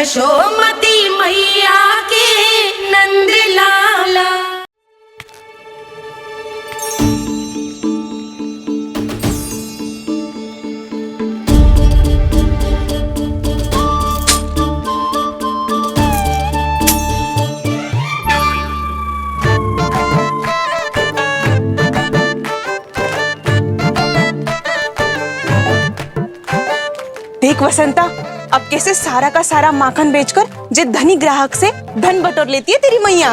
यशोमती मैया के नंद लाला। देख वसंता, अब कैसे सारा का सारा माखन बेचकर जे धनी ग्राहक से धन बटोर लेती है तेरी मैया।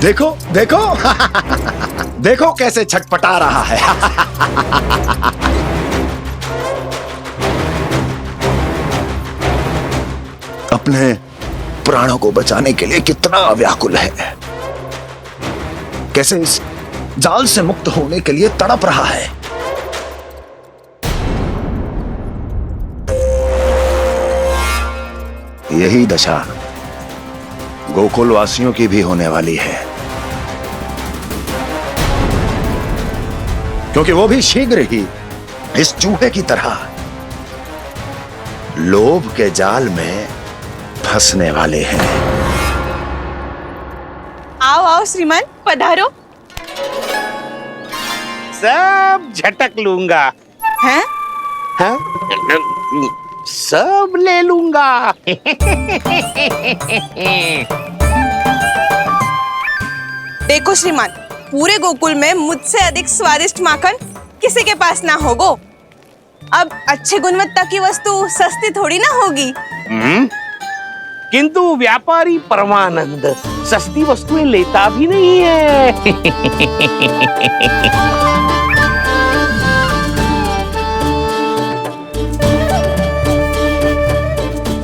देखो देखो देखो कैसे छटपटा रहा है। अपने प्राणों को बचाने के लिए कितना व्याकुल है, कैसे इस जाल से मुक्त होने के लिए तड़प रहा है। यही दशा गोकुल वासियों की भी होने वाली है, क्योंकि वो भी शीघ्र ही इस चूहे की तरह लोभ के जाल में फंसने वाले हैं। आओ आओ श्रीमान, पधारो। सब झटक लूंगा। हैं? हाँ? सब ले लूंगा। देखो श्रीमान, पूरे गोकुल में मुझसे अधिक स्वादिष्ट माखन किसी के पास ना होगो। अब अच्छे गुणवत्ता की वस्तु सस्ती थोड़ी ना होगी। किंतु व्यापारी परमानंद सस्ती वस्तुएं लेता भी नहीं है।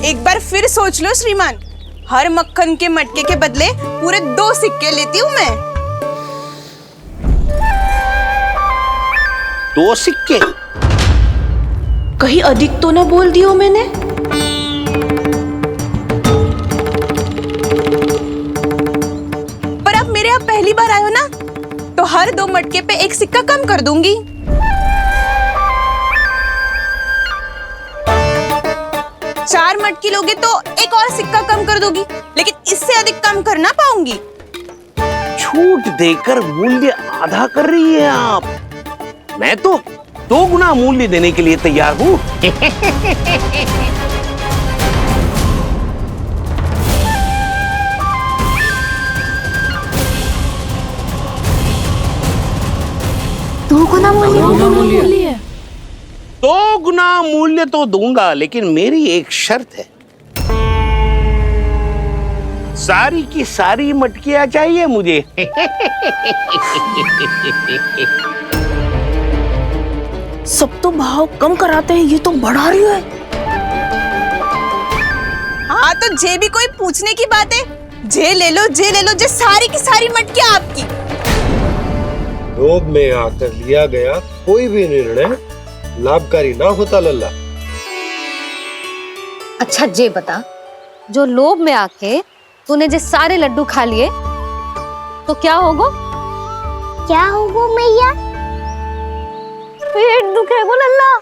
एक बार फिर सोच लो श्रीमान, हर मक्खन के मटके के बदले पूरे 2 सिक्के लेती हूँ मैं। 2 सिक्के? कहीं अधिक तो ना बोल दियो मैंने? पर आप मेरे यहाँ पहली बार आए हो ना, तो हर 2 मटके पे 1 सिक्का कम कर दूंगी। चार मटकी लोगे तो 1 और सिक्का कम कर दोगी, लेकिन इससे अधिक कम कर ना पाऊंगी। छूट देकर मूल्य आधा कर रही है आप। मैं तो 2 गुना मूल्य देने के लिए तैयार हूँ। दो गुना मूल्य? 2 गुना मूल्य तो दूंगा, लेकिन मेरी एक शर्त है। सारी की सारी मटकियां चाहिए मुझे। सब तो भाव कम कराते हैं, ये तो बढ़ा रही है। हाँ तो जे भी कोई पूछने की बात है, जे ले लो, जे ले लो, जे सारी की सारी मटकियां आपकी। लोभ में आकर लिया गया कोई भी निर्णय लाभकारी ना होता लल्ला। अच्छा जे बता, जो लोभ में आके तूने जे सारे लड्डू खा लिए तो क्या होगा? क्या होगा मैया? पेट दुखेगा लल्ला।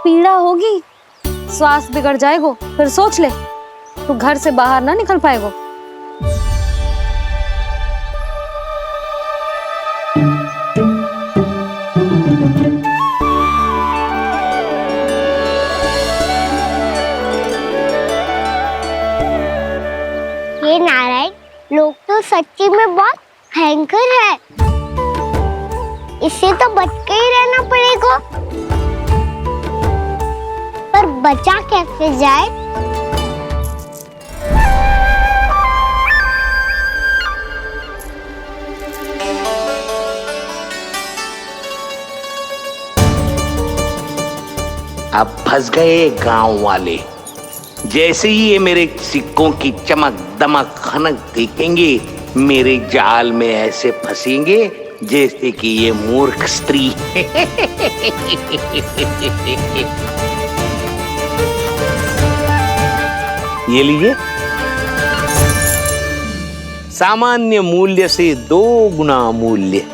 पीड़ा होगी, श्वास बिगड़ जाएगा, फिर सोच ले तू घर से बाहर ना निकल पाएगा। ये नारायण लोग तो सच्ची में बहुत भयंकर है, इससे तो बच के ही रहना पड़ेगा। पर बचा कैसे जाए? अब फंस गए गांव वाले। जैसे ही ये मेरे सिक्कों की चमक दमक खनक देखेंगे, मेरे जाल में ऐसे फंसेंगे जैसे कि ये मूर्ख स्त्री। ये लीजिए, सामान्य मूल्य से 2 गुना मूल्य।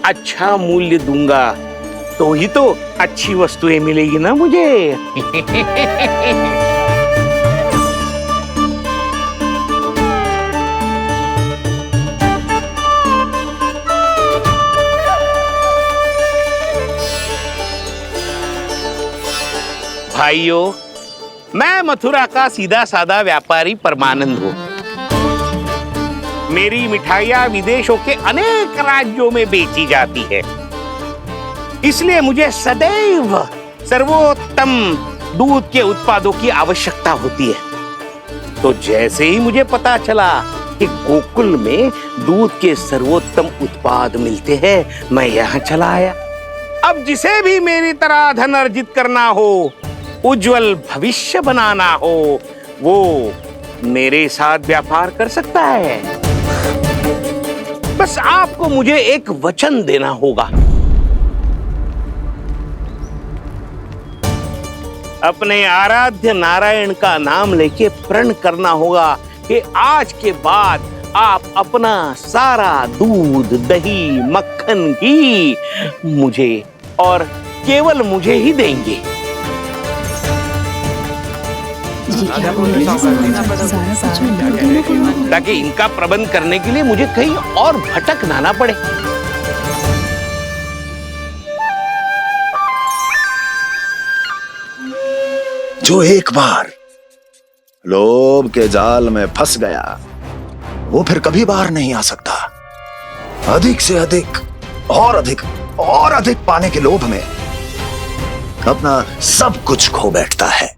अच्छा मूल्य दूंगा तो ही तो अच्छी वस्तुएं मिलेगी ना मुझे। भाइयों, मैं मथुरा का सीधा साधा व्यापारी परमानंद हूँ। मेरी मिठाइयाँ विदेशों के अनेक राज्यों में बेची जाती है, इसलिए मुझे सदैव सर्वोत्तम दूध के उत्पादों की आवश्यकता होती है। तो जैसे ही मुझे पता चला कि गोकुल में दूध के सर्वोत्तम उत्पाद मिलते हैं, मैं यहाँ चला आया। अब जिसे भी मेरी तरह धन अर्जित करना हो, उज्जवल भविष्य बनाना हो, वो मेरे साथ व्यापार कर सकता है। बस आपको मुझे एक वचन देना होगा। अपने आराध्य नारायण का नाम लेके प्रण करना होगा कि आज के बाद आप अपना सारा दूध, दही, मक्खन, घी मुझे और केवल मुझे ही देंगे। ताकि इनका प्रबंध करने के लिए मुझे कहीं और भटकना ना पड़े। जो एक बार लोभ के जाल में फंस गया, वो फिर कभी बाहर नहीं आ सकता। अधिक से अधिक और अधिक और अधिक पाने के लोभ में अपना सब कुछ खो बैठता है।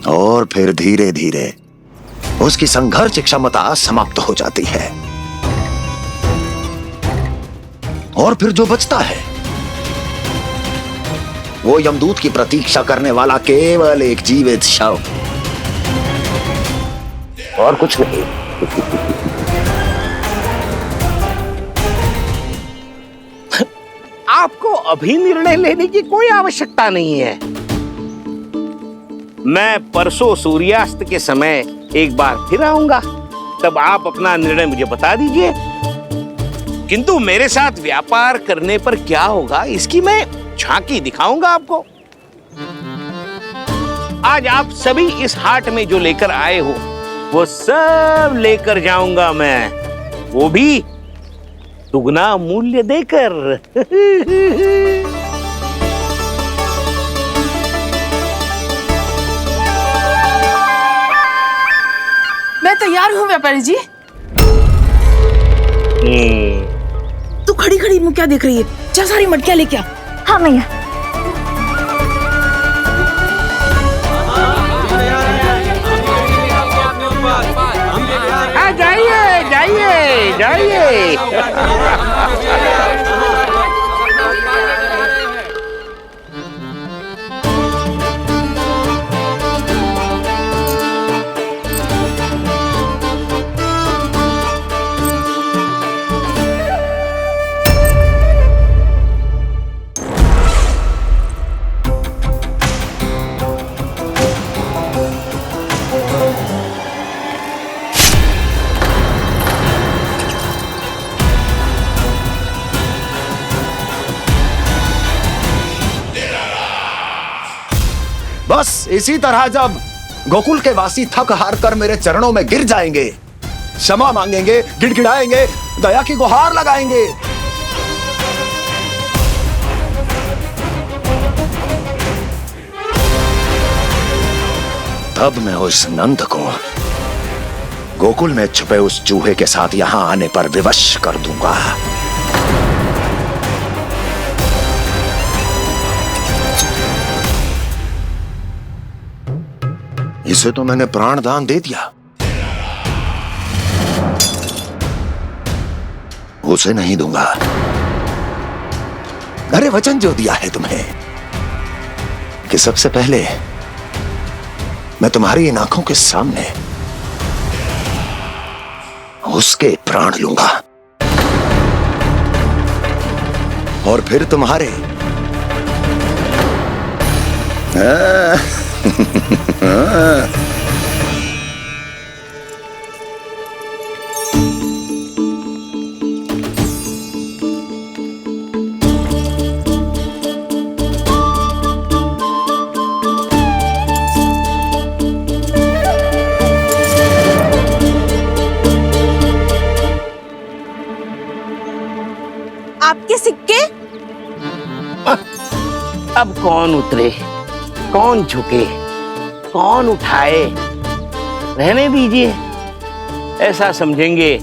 और फिर धीरे धीरे उसकी संघर्ष क्षमता समाप्त हो जाती है, और फिर जो बचता है वो यमदूत की प्रतीक्षा करने वाला केवल एक जीवित शव, और कुछ नहीं। आपको अभी निर्णय लेने की कोई आवश्यकता नहीं है। मैं परसों सूर्यास्त के समय एक बार फिर आऊंगा, तब आप अपना निर्णय मुझे बता दीजिए। किंतु मेरे साथ व्यापार करने पर क्या होगा, इसकी मैं झांकी दिखाऊंगा आपको। आज आप सभी इस हाट में जो लेकर आए हो, वो सब लेकर जाऊंगा मैं, वो भी दुगना मूल्य देकर। मैं तैयार हूँ व्यापारी जी। तू खड़ी खड़ी मुँह क्या देख रही है? चल सारी मटकियाँ लेके आ। हाँ मैया। जाइए जाइए जाइए। बस इसी तरह जब गोकुल के वासी थक हार कर मेरे चरणों में गिर जाएंगे, क्षमा मांगेंगे, गिड़गिड़ाएंगे, दया की गुहार लगाएंगे, तब मैं उस नंद को गोकुल में छुपे उस चूहे के साथ यहां आने पर विवश कर दूंगा। इसे तो मैंने प्राण दान दे दिया, उसे नहीं दूंगा। अरे वचन जो दिया है तुम्हें कि सबसे पहले मैं तुम्हारी इन आंखों के सामने उसके प्राण लूंगा और फिर तुम्हारे। आपके सिक्के? अब कौन उतरे, कौन झुके, कौन उठाए, रहने दीजिए। ऐसा समझेंगे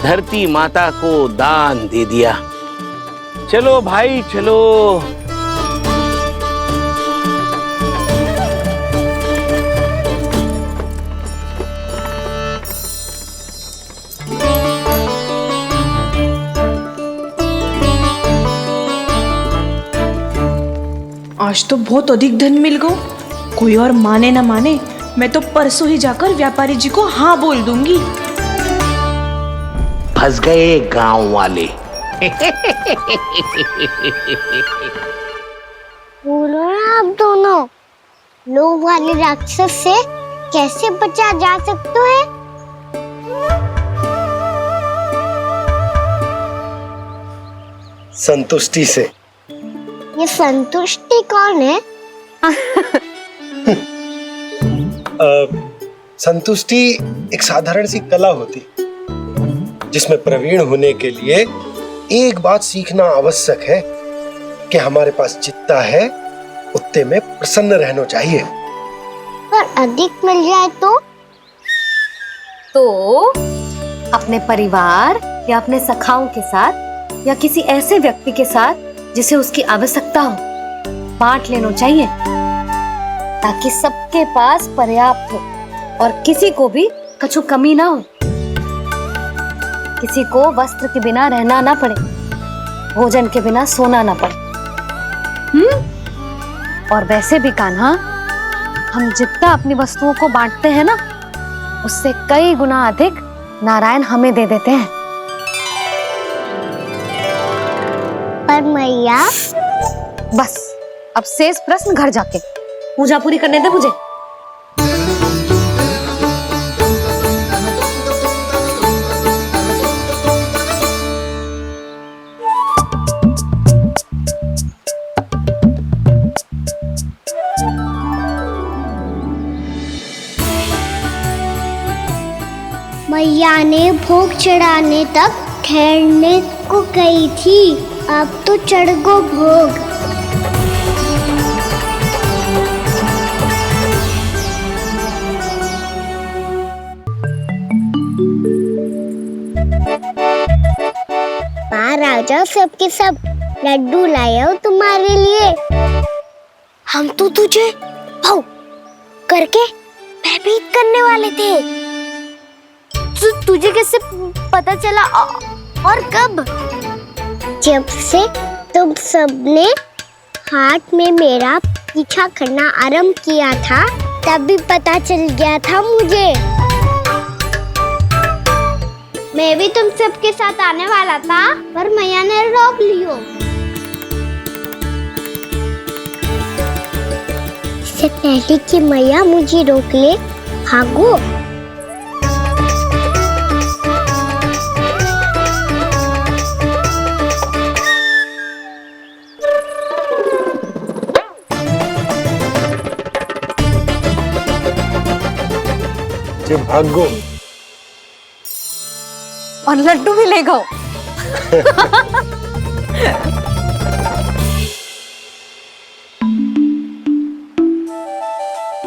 धरती माता को दान दे दिया। चलो भाई चलो। आज तो बहुत अधिक धन मिल गो। कोई और माने ना माने, मैं तो परसों ही जाकर व्यापारी जी को हाँ बोल दूंगी। फंस गए गांव वाले। बोलो ना आप दोनों, लोभ वाले राक्षस से कैसे बचा जा सकता है? संतुष्टि से। ये संतुष्टि कौन है? संतुष्टि एक साधारण सी कला होती जिसमें प्रवीण होने के लिए एक बात सीखना आवश्यक है कि हमारे पास जितना है उतने में प्रसन्न रहना चाहिए। पर अधिक मिल जाए तो अपने परिवार या अपने सखाओं के साथ या किसी ऐसे व्यक्ति के साथ जिसे उसकी आवश्यकता हो बांट लेना चाहिए, ताकि सबके पास पर्याप्त हो और किसी को भी कछु कमी ना हो, किसी को वस्त्र के बिना रहना ना पड़े, भोजन के बिना सोना ना पड़े। और वैसे भी कान्हा, हम जितना अपनी वस्तुओं को बांटते हैं ना, उससे कई गुना अधिक नारायण हमें दे देते हैं। पर मैया, बस अब शेष प्रश्न घर जाके पूजा पूरी करने दे मुझे। मैया ने भोग चढ़ाने तक ठहरने को कही थी, अब तो चढ़ गो भोग। बाहर आ जाओ, सबके सब लड्डू लाए हो तुम्हारे लिए। हम तो तुझे भाव करके भयभीत करने वाले थे। तुझे कैसे पता चला और कब? जब से तुम सबने हाथ में मेरा पीछा करना आरंभ किया था, तभी पता चल गया था मुझे। मैं भी तुम सबके साथ आने वाला था, पर मैया ने रोक लियो। इससे पहले कि मैया मुझे रोक ले, भागो। भागो और लड्डू भी ले गो।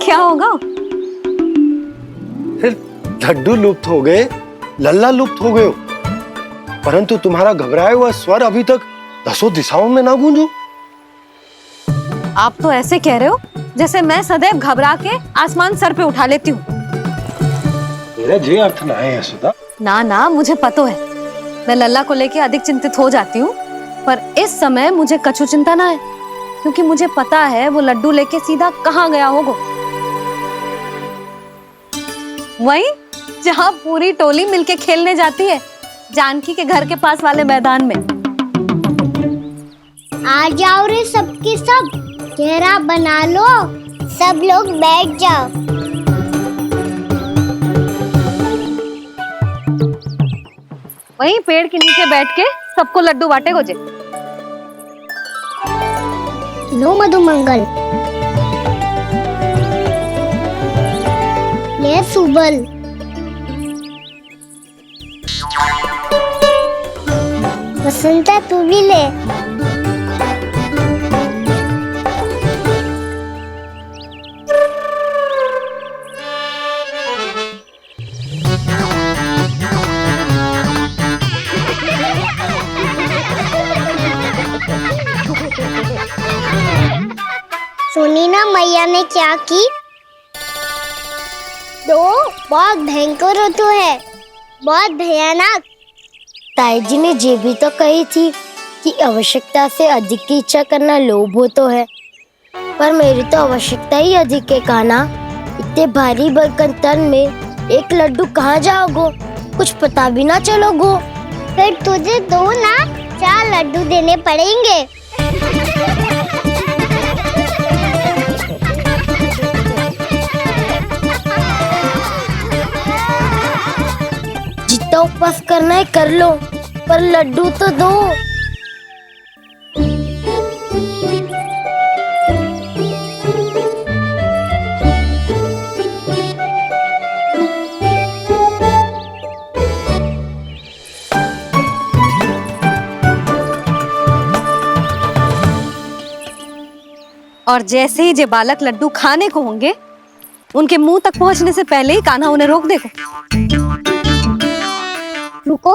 क्या होगा? फिर लड्डू लुप्त हो गए, लल्ला लुप्त हो गए, परंतु तुम्हारा घबराया हुआ स्वर अभी तक 10 दिशाओं में ना गूंजो। आप तो ऐसे कह रहे हो जैसे मैं सदैव घबरा के आसमान सर पे उठा लेती हूँ। मेरा जे अर्थ ना है यशोदा। ना ना, मुझे पता है। मैं लल्ला को लेके अधिक चिंतित हो जाती हूँ, पर इस समय मुझे कछु चिंता ना है, क्योंकि मुझे पता है वो लड्डू लेके सीधा कहाँ गया होगा। वहीं जहाँ पूरी टोली मिलके खेलने जाती है, जानकी के घर के पास वाले मैदान में। आ जाओ रे सबके सब, घेरा बना लो, सब लोग बैठ जाओ। वहीं पेड़ के नीचे बैठ के सबको लड्डू बांटे गोजे। लो मधुमंगल, ले सुबल, वसंता तू भी ले। सुनी ना मैया ने क्या की? तो बहुत भयंकर ऋतु है, बहुत भयानक। ताई जी ने ये भी तो कही थी कि आवश्यकता से अधिक की इच्छा करना लोभ हो तो है, पर मेरी तो आवश्यकता ही अधिक है कान्हा। इतने भारी भरकम तन में एक लड्डू कहाँ जाओगो, कुछ पता भी ना चलोगो। फिर तुझे दो ना 4 लड्डू देने पड़ेंगे। जितना उपवास करना है कर लो, पर लड्डू तो दो। और जैसे ही जे बालक लड्डू खाने को होंगे, उनके मुंह तक पहुंचने से पहले ही कान्हा उन्हें रोक देगा। रुको,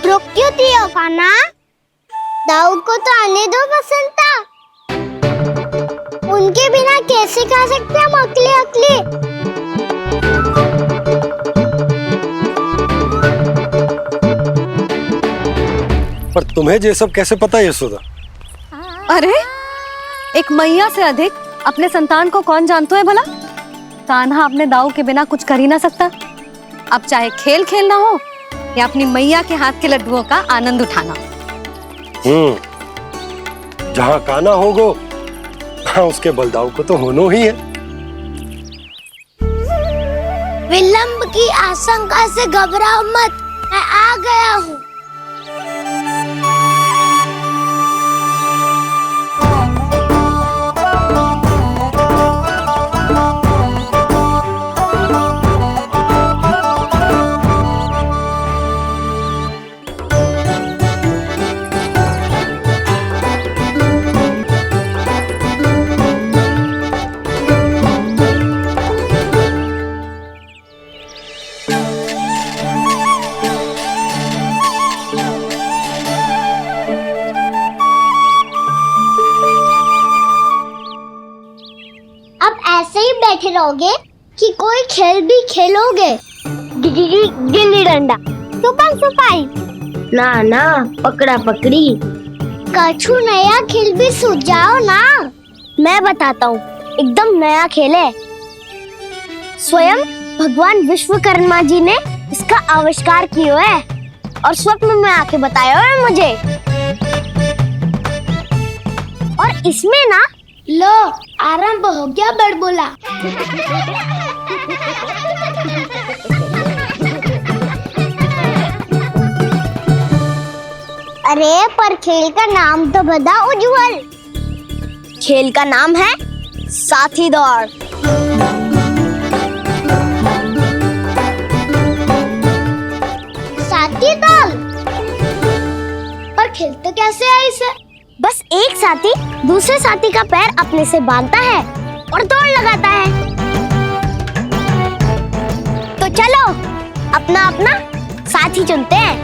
रुक क्यों दियो कान्हा? दाऊद को तो आने दो बसंता। उनके बिना कैसे खा सकते हम अकेले अकेले? पर तुम्हें ये सब कैसे पता यशोदा? अरे, एक मैया से अधिक अपने संतान को कौन जानता है भला? कान्हा अपने दाऊ के बिना कुछ कर ही ना सकता। अब चाहे खेल खेलना हो या अपनी मैया के हाथ के लड्डुओं का आनंद उठाना। जहाँ कान्हा होगो, हाँ उसके बलदाऊ को तो होनो ही है। विलंब की आशंका से घबराओ मत, मैं आ गया हूँ। बैठे रहोगे कि कोई खेल भी खेलोगे? गिल्ली डंडा, छुपन छुपाई, ना ना पकड़ा पकड़ी, कछु नया खेल भी सुझाओ ना। मैं बताता हूँ, एकदम नया खेल है। स्वयं भगवान विश्वकर्मा जी ने इसका आविष्कार किया है और स्वप्न में आके बताया है मुझे। और इसमें ना लो आरंभ हो गया बड़बोला। अरे पर खेल का नाम तो बता उज्जवल। खेल का नाम है साथी दौड़। साथी दौड़? पर खेलते कैसे है इसे? बस एक साथी दूसरे साथी का पैर अपने से बांधता है और दौड़ लगाता है। तो चलो अपना अपना साथी चुनते हैं।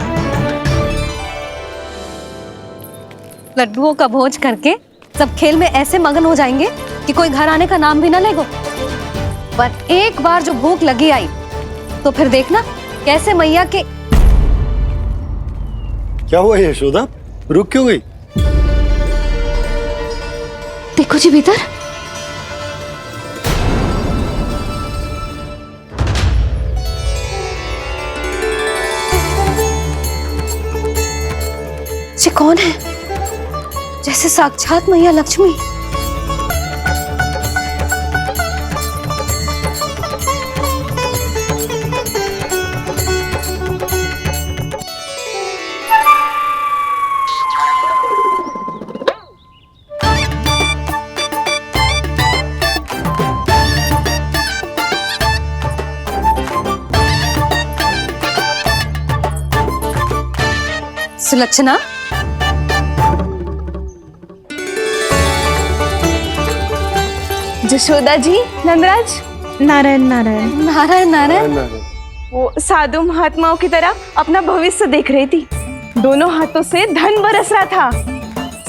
लड्डुओं का भोज करके सब खेल में ऐसे मगन हो जाएंगे कि कोई घर आने का नाम भी ना लेगो। पर एक बार जो भूख लगी आई तो फिर देखना कैसे मैया के। क्या हुआ यशोदा, रुक क्यों गई? देखो जी भीतर। ये कौन है? जैसे साक्षात मैया लक्ष्मी। सुलक्षणा, जशोदा जी, नंदराज। नारायण नारायण। नारायण नारायण। वो साधु महात्माओं की तरह अपना भविष्य देख रही थी। दोनों हाथों से धन बरस रहा था।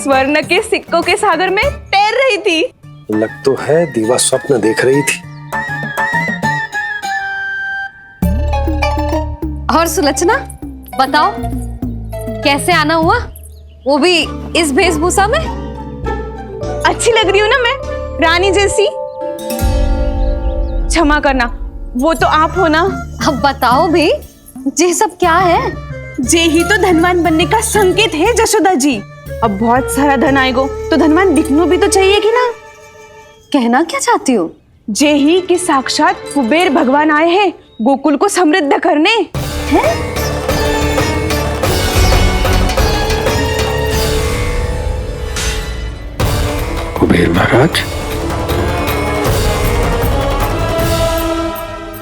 स्वर्ण के सिक्कों के सागर में तैर रही थी। लग तो है दीवा स्वप्न देख रही थी। और सुलक्षणा बताओ, कैसे आना हुआ, वो भी इस वेशभूषा में? अच्छी लग रही हूँ ना मैं, रानी जैसी? क्षमा करना, वो तो आप हो ना। अब बताओ भी, ये सब क्या है? जे ही तो धनवान बनने का संकेत है जशोदा जी। अब बहुत सारा धन आएगो तो धनवान दिखना भी तो चाहिए कि ना। कहना क्या चाहती हो? जे ही कि साक्षात कुबेर भगवान आए हैं गोकुल को समृद्ध करने। हैं? कुबेर महाराज,